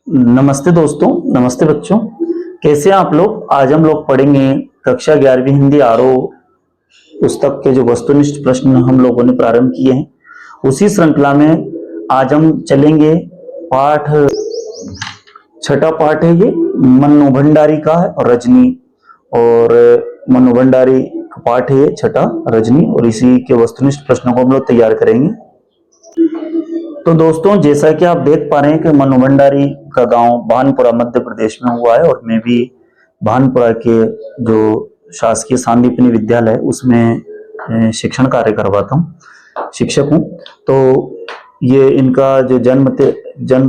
नमस्ते दोस्तों, नमस्ते बच्चों। कैसे हैं आप लोग। आज हम लोग पढ़ेंगे कक्षा 11वीं हिंदी आरओ पुस्तक के जो वस्तुनिष्ठ प्रश्न हम लोगों ने प्रारंभ किए हैं, उसी श्रृंखला में आज हम चलेंगे। पाठ छठा पाठ है ये, मन्नू भंडारी का है और रजनी, और मन्नू भंडारी का पाठ है ये छठा, रजनी, और इसी के वस्तुनिष्ठ प्रश्नों को हम लोग तैयार करेंगे। तो दोस्तों, जैसा कि आप देख पा रहे हैं कि मन्नू भंडारी का गांव भानपुरा मध्य प्रदेश में हुआ है, और मैं भी भानपुरा के जो शासकीय सांदीपनि विद्यालय है उसमें शिक्षण कार्य करवाता हूँ, शिक्षक हूँ। तो ये इनका जो जन्म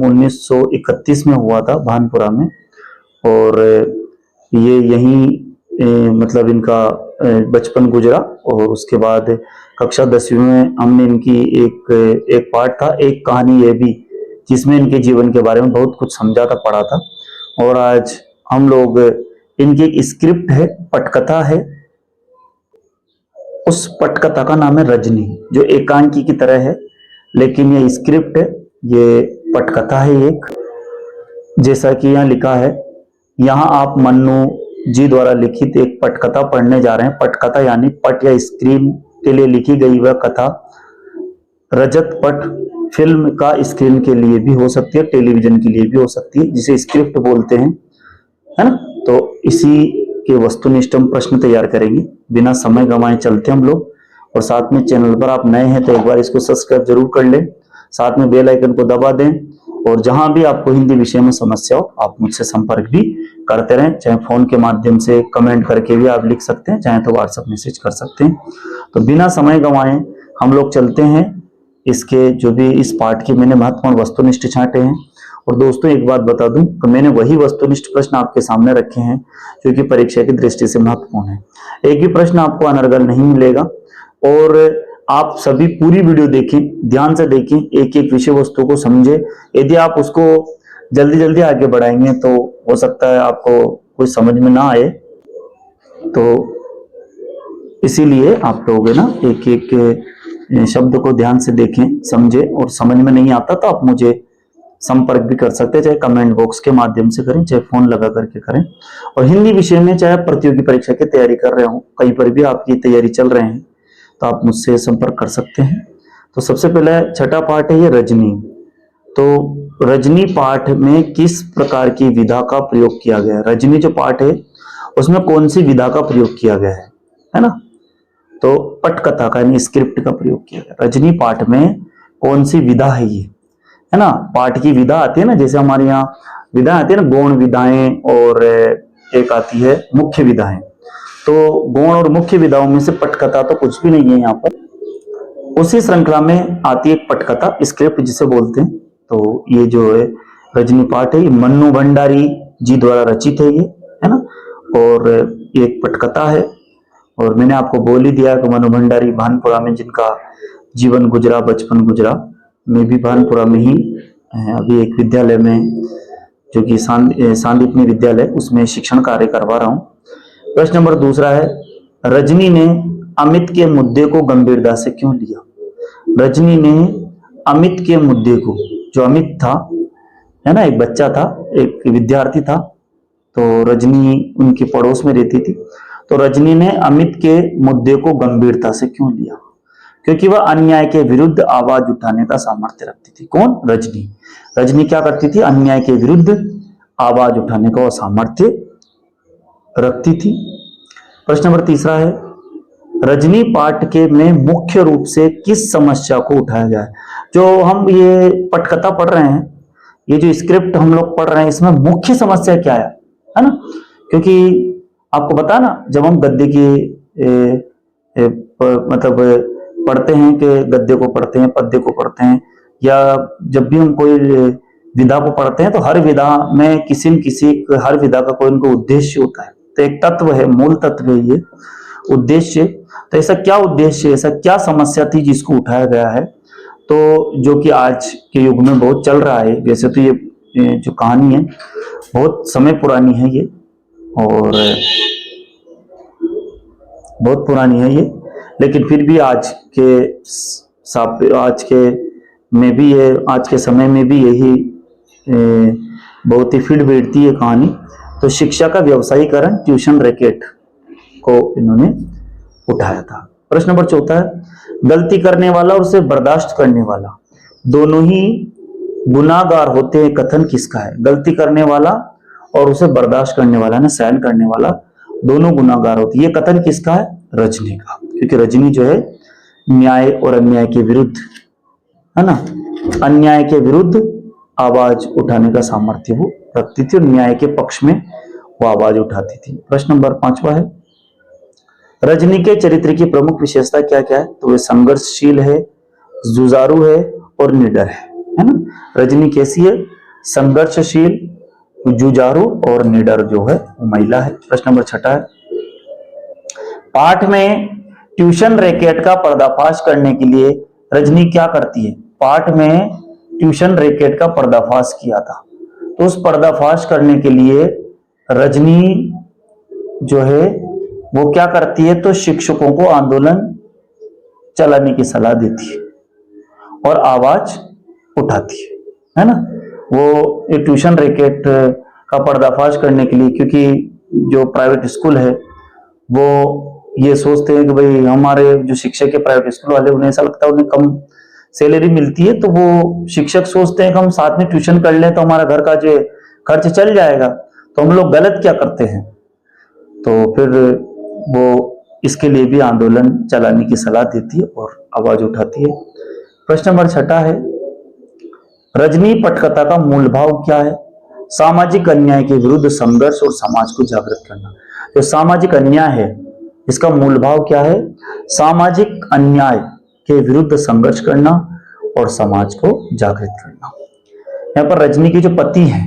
1931 में हुआ था भानपुरा में, और ये यहीं मतलब इनका बचपन गुजरा। और उसके बाद कक्षा 10वीं में हमने इनकी एक पाठ था, एक कहानी ये भी, जिसमें इनके जीवन के बारे में बहुत कुछ समझा था, पढ़ा था। और आज हम लोग इनकी एक स्क्रिप्ट है, पटकथा है, उस पटकथा का नाम है रजनी, जो एकांकी की तरह है, लेकिन ये स्क्रिप्ट है, ये पटकथा है एक। जैसा कि यहाँ लिखा है, यहाँ आप मन्नू जी द्वारा लिखित एक पटकथा पढ़ने जा रहे हैं। पटकथा यानी पट या स्क्रीन के लिए लिखी गई वह कथा। रजत पट फिल्म का स्क्रीन के लिए भी हो सकती है, टेलीविजन के लिए भी हो सकती है, जिसे स्क्रिप्ट बोलते हैं, है ना। तो इसी के वस्तुनिष्ठ हम प्रश्न तैयार करेंगे। बिना समय गंवाए चलते हम लोग। और साथ में चैनल पर आप नए हैं तो एक बार इसको सब्सक्राइब जरूर कर लें, साथ में बेल आइकन को दबा दें। और जहां भी आपको हिंदी विषय में समस्या हो, आप मुझसे संपर्क भी करते रहें, चाहे फोन के माध्यम से कमेंट करके भी आप लिख सकते हैं, चाहे तो व्हाट्सएप मैसेज कर सकते हैं। तो बिना समय गंवाए हम लोग चलते हैं इसके जो भी इस पाठ की मैंने महत्वपूर्ण वस्तुनिष्ठ छांटे हैं। और दोस्तों, एक बात बता दूं कि मैंने वही वस्तुनिष्ठ प्रश्न आपके सामने रखे हैं जो कि परीक्षा की दृष्टि से महत्वपूर्ण है। एक भी प्रश्न आपको अनर्गल नहीं मिलेगा, और आप सभी पूरी वीडियो देखें, ध्यान से देखें, एक एक विषय वस्तु को समझे। यदि आप उसको जल्दी जल्दी आगे बढ़ाएंगे तो हो सकता है आपको कुछ समझ में ना आए। तो इसीलिए आप लोग ना एक एक शब्द को ध्यान से देखें, समझे, और समझ में नहीं आता तो आप मुझे संपर्क भी कर सकते हैं, चाहे कमेंट बॉक्स के माध्यम से करें, चाहे फोन लगा करके करें। और हिंदी विषय में चाहे प्रतियोगी परीक्षा की तैयारी कर रहे हो, कहीं पर भी आपकी तैयारी चल रहे हैं, तो आप मुझसे संपर्क कर सकते हैं। तो सबसे पहले छठा पाठ है ये रजनी। तो रजनी पाठ में किस प्रकार की विधा का प्रयोग किया गया है? रजनी जो पाठ है उसमें कौन सी विधा का प्रयोग किया गया है ना। तो पटकथा का यानी स्क्रिप्ट का प्रयोग किया गया। रजनी पाठ में कौन सी विधा है ये, है ना। पाठ की विधा आती है ना, जैसे हमारे यहाँ विधा आती है ना, गौण विधाएं, और एक आती है मुख्य विधाएं। तो गौण और मुख्य विधाओं में से पटकथा तो कुछ भी नहीं है यहाँ पर। उसी श्रृंखला में आती है पटकथा, स्क्रिप्ट जिसे बोलते हैं। तो ये जो है रजनी पाठ है, ये मन्नू भंडारी जी द्वारा रचित है ये, है ना। और ये एक पटकथा है। और मैंने आपको बोल ही दिया कि मन्नू भंडारी भानपुरा में जिनका जीवन गुजरा, बचपन गुजरा। मैं भी भानपुरा में ही अभी एक विद्यालय में, जो कि सांदीपनि विद्यालय, उसमें शिक्षण कार्य करवा रहा हूँ। प्रश्न नंबर दूसरा है, रजनी ने अमित के मुद्दे को गंभीरता से क्यों लिया? रजनी ने अमित के मुद्दे को, जो अमित था, है ना, एक बच्चा था, एक विद्यार्थी था, तो रजनी उनके पड़ोस में रहती थी। तो रजनी ने अमित के मुद्दे को गंभीरता से क्यों लिया? क्योंकि वह अन्याय के विरुद्ध आवाज उठाने का सामर्थ्य रखती थी। कौन? रजनी। रजनी क्या करती थी? अन्याय के विरुद्ध आवाज उठाने का सामर्थ्य रखती थी। प्रश्न नंबर तीसरा है, रजनी पाठ के में मुख्य रूप से किस समस्या को उठाया गया है? जो हम ये पटकथा पढ़ रहे हैं, ये जो स्क्रिप्ट हम लोग पढ़ रहे हैं, इसमें मुख्य समस्या क्या है ना। क्योंकि आपको पता ना, जब हम गद्य की मतलब पढ़ते हैं कि गद्य को पढ़ते हैं, पद्य को पढ़ते हैं, या जब भी हम कोई विधा को पढ़ते हैं, तो हर विधा में किसी न किसी, हर विधा का कोई उनको उद्देश्य होता है। तो एक तत्व है, मूल तत्व है ये उद्देश्य। तो ऐसा क्या उद्देश्य, ऐसा क्या समस्या थी जिसको उठाया गया है? तो जो कि आज के युग में बहुत चल रहा है। वैसे तो ये जो कहानी है बहुत समय पुरानी है ये, और बहुत पुरानी है ये, लेकिन फिर भी आज के में भी ये, आज के समय में भी यही बहुत ही फीड बैठती है कहानी। तो शिक्षा का व्यवसायीकरण, ट्यूशन रैकेट को इन्होंने उठाया था। प्रश्न नंबर 14 है, गलती करने वाला और उसे बर्दाश्त करने वाला दोनों ही गुनाहगार होते हैं, कथन किसका है? गलती करने वाला और उसे बर्दाश्त करने वाला ना, सहन करने वाला, दोनों गुनाहगार होते हैं, ये कथन किसका है? रजनी का। क्योंकि रजनी जो है न्याय और अन्याय के विरुद्ध, है ना, अन्याय के विरुद्ध आवाज उठाने का सामर्थ्य वो रखती थी और न्याय के पक्ष में वो आवाज उठाती थी। प्रश्न नंबर 5वां है, रजनी के चरित्र की प्रमुख विशेषता क्या क्या है? तो वे संघर्षशील है, जुझारू है और निडर है ना। रजनी कैसी है? संघर्षशील, जुझारू और निडर जो है वो महिला है। प्रश्न नंबर 6 है, पाठ में ट्यूशन रैकेट का पर्दाफाश करने के लिए रजनी क्या करती है? पाठ में ट्यूशन रैकेट का पर्दाफाश किया था, तो उस पर्दाफाश करने के लिए रजनी जो है वो क्या करती है? तो शिक्षकों को आंदोलन चलाने की सलाह देती है और आवाज उठाती है ना। वो ट्यूशन रैकेट का पर्दाफाश करने के लिए, क्योंकि जो प्राइवेट स्कूल है वो ये सोचते हैं कि भाई हमारे जो शिक्षक है प्राइवेट स्कूल वाले, उन्हें ऐसा लगता है उन्हें कम सैलरी मिलती है, तो वो शिक्षक सोचते हैं कि हम साथ में ट्यूशन कर लें तो हमारा घर का जो खर्च चल जाएगा, तो हम लोग गलत क्या करते हैं। तो फिर वो इसके लिए भी आंदोलन चलाने की सलाह देती है और आवाज उठाती है। प्रश्न नंबर 6 है, रजनी पटकथा का मूल भाव क्या है? सामाजिक अन्याय के विरुद्ध संघर्ष और समाज को जागृत करना। जो सामाजिक अन्याय है इसका मूल भाव क्या है? सामाजिक अन्याय के विरुद्ध संघर्ष करना और समाज को जागृत करना। यहां पर रजनी के जो पति हैं,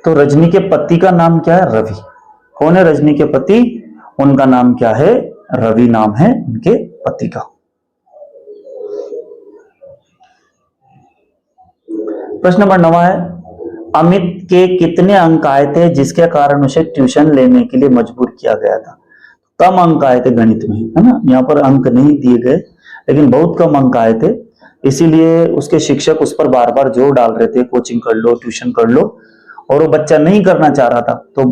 तो रजनी के पति का नाम क्या है? रवि। कौन है रजनी के पति? उनका नाम क्या है? रवि नाम है उनके पति का। प्रश्न नंबर 9 है, अमित के कितने अंक आए थे जिसके कारण उसे ट्यूशन लेने के लिए मजबूर किया गया था? कम अंक आए थे गणित में, है ना। यहाँ पर अंक नहीं दिए गए, लेकिन बहुत कम अंक आए थे, इसीलिए उसके शिक्षक उस पर बार बार जोर डाल रहे थे, कोचिंग कर लो, ट्यूशन कर लो, और वो बच्चा नहीं करना चाह रहा था। तो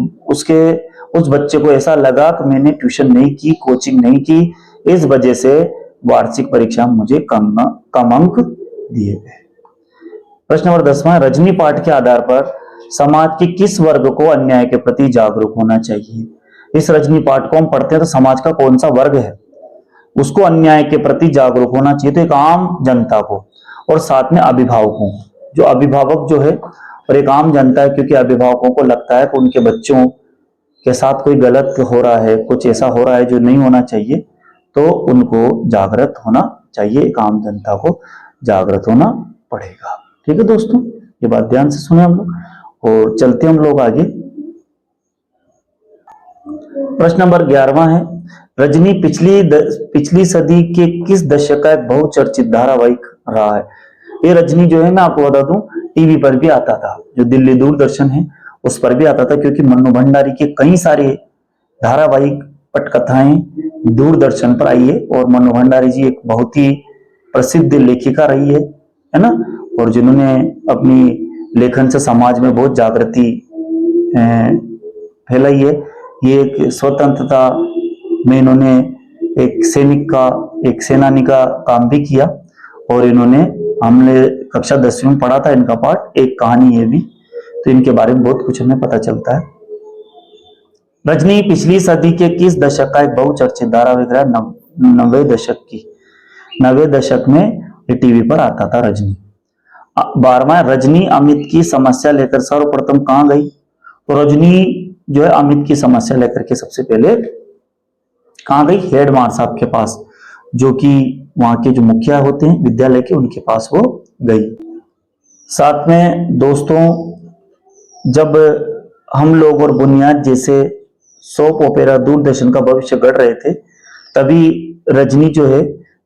उस बच्चे को ऐसा लगा कि मैंने ट्यूशन नहीं की, कोचिंग नहीं की, इस वजह से वार्षिक परीक्षा में मुझे कम अंक दिए गए। प्रश्न नंबर 10वां, रजनी पाठ के आधार पर समाज के किस वर्ग को अन्याय के प्रति जागरूक होना चाहिए? इस रजनी पाठ को हम पढ़ते हैं तो समाज का कौन सा वर्ग है उसको अन्याय के प्रति जागरूक होना चाहिए? तो एक आम जनता को और साथ में अभिभावकों, जो अभिभावक जो है और एक आम जनता है, क्योंकि अभिभावकों को लगता है कि उनके बच्चों के साथ कोई गलत हो रहा है, कुछ ऐसा हो रहा है जो नहीं होना चाहिए, तो उनको जागृत होना चाहिए। एक आम जनता को जागृत होना पड़ेगा। ठीक है दोस्तों, ये बात ध्यान से सुने हम लोग और चलते हम लोग आगे। प्रश्न नंबर 11वां है, रजनी पिछली सदी के किस दशक का एक बहुचर्चित धारावाहिक रहा है? ये रजनी जो है, मैं आपको बता दूं, टीवी पर भी आता था, जो दिल्ली दूरदर्शन है उस पर भी आता था, क्योंकि मन्नू भंडारी के कई सारे धारावाहिक पटकथाएं दूरदर्शन पर आई है और मन्नू भंडारी जी एक बहुत ही प्रसिद्ध लेखिका रही है ना, और जिन्होंने अपनी लेखन से समाज में बहुत जागृति फैलाई है। ये एक स्वतंत्रता में इन्होंने एक सेनानी का काम भी किया, और इन्होंने, हमने कक्षा 10वीं में पढ़ा था इनका पाठ, एक कहानी है भी, तो इनके बारे में बहुत कुछ हमें पता चलता है। रजनी पिछली सदी के किस दशक का एक बहुचर्चित धारावाहिक रहा? 90 दशक की, 90 दशक में ये टीवी पर आता था रजनी। 12वां, रजनी अमित की समस्या लेकर सर्वप्रथम कहां गई? तो रजनी जो है अमित की समस्या लेकर के सबसे पहले कहां गई? हेडमास्टर साहब के पास, जो कि वहां के जो मुखिया होते हैं विद्यालय के, उनके पास वो गई। साथ में दोस्तों, जब हम लोग और बुनियाद जैसे सोप ओपेरा दूरदर्शन का भविष्य गढ़ रहे थे, तभी रजनी जो है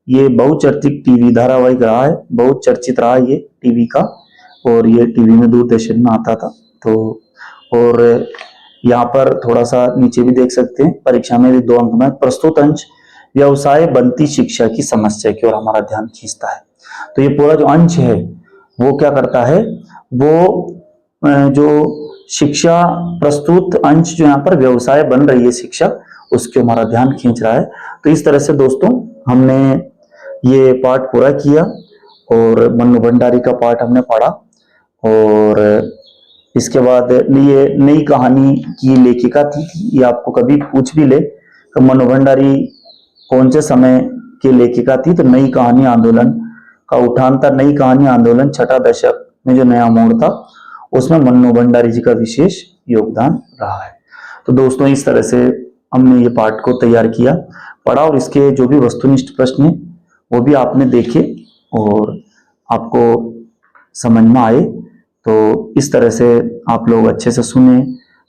ये बहुचर्चित टीवी धारावाहिक रहा है, बहुत चर्चित रहा ये टीवी का, और ये टीवी में दूरदर्शन में आता था। तो और यहाँ पर थोड़ा सा नीचे भी देख सकते हैं, परीक्षा में भी 2 अंक में प्रस्तुत अंश व्यवसाय बनती शिक्षा की समस्या की ओर हमारा ध्यान खींचता है। तो ये पूरा जो अंश है वो क्या करता है, वो जो शिक्षा प्रस्तुत अंश जो यहाँ पर व्यवसाय बन रही है शिक्षा, उसके हमारा ध्यान खींच रहा है। तो इस तरह से दोस्तों हमने ये पाठ पूरा किया और मन्नू भंडारी का पाठ हमने पढ़ा। और इसके बाद ये नई कहानी की लेखिका थी, ये आपको कभी पूछ भी ले तो मन्नू भंडारी कौन से समय की लेखिका थी, तो नई कहानी आंदोलन का उठान था। नई कहानी आंदोलन छठा दशक में जो नया मोड़ था, उसमें मन्नू भंडारी जी का विशेष योगदान रहा है। तो दोस्तों इस तरह से हमने ये पाठ को तैयार किया, पढ़ा, और इसके जो भी वस्तुनिष्ठ प्रश्न है वो भी आपने देखे और आपको समझ में आए। तो इस तरह से आप लोग अच्छे से सुने,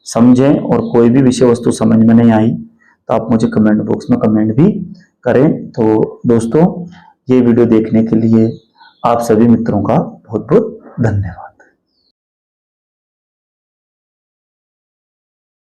समझें, और कोई भी विषय वस्तु समझ में नहीं आई तो आप मुझे कमेंट बॉक्स में कमेंट भी करें। तो दोस्तों ये वीडियो देखने के लिए आप सभी मित्रों का बहुत बहुत धन्यवाद।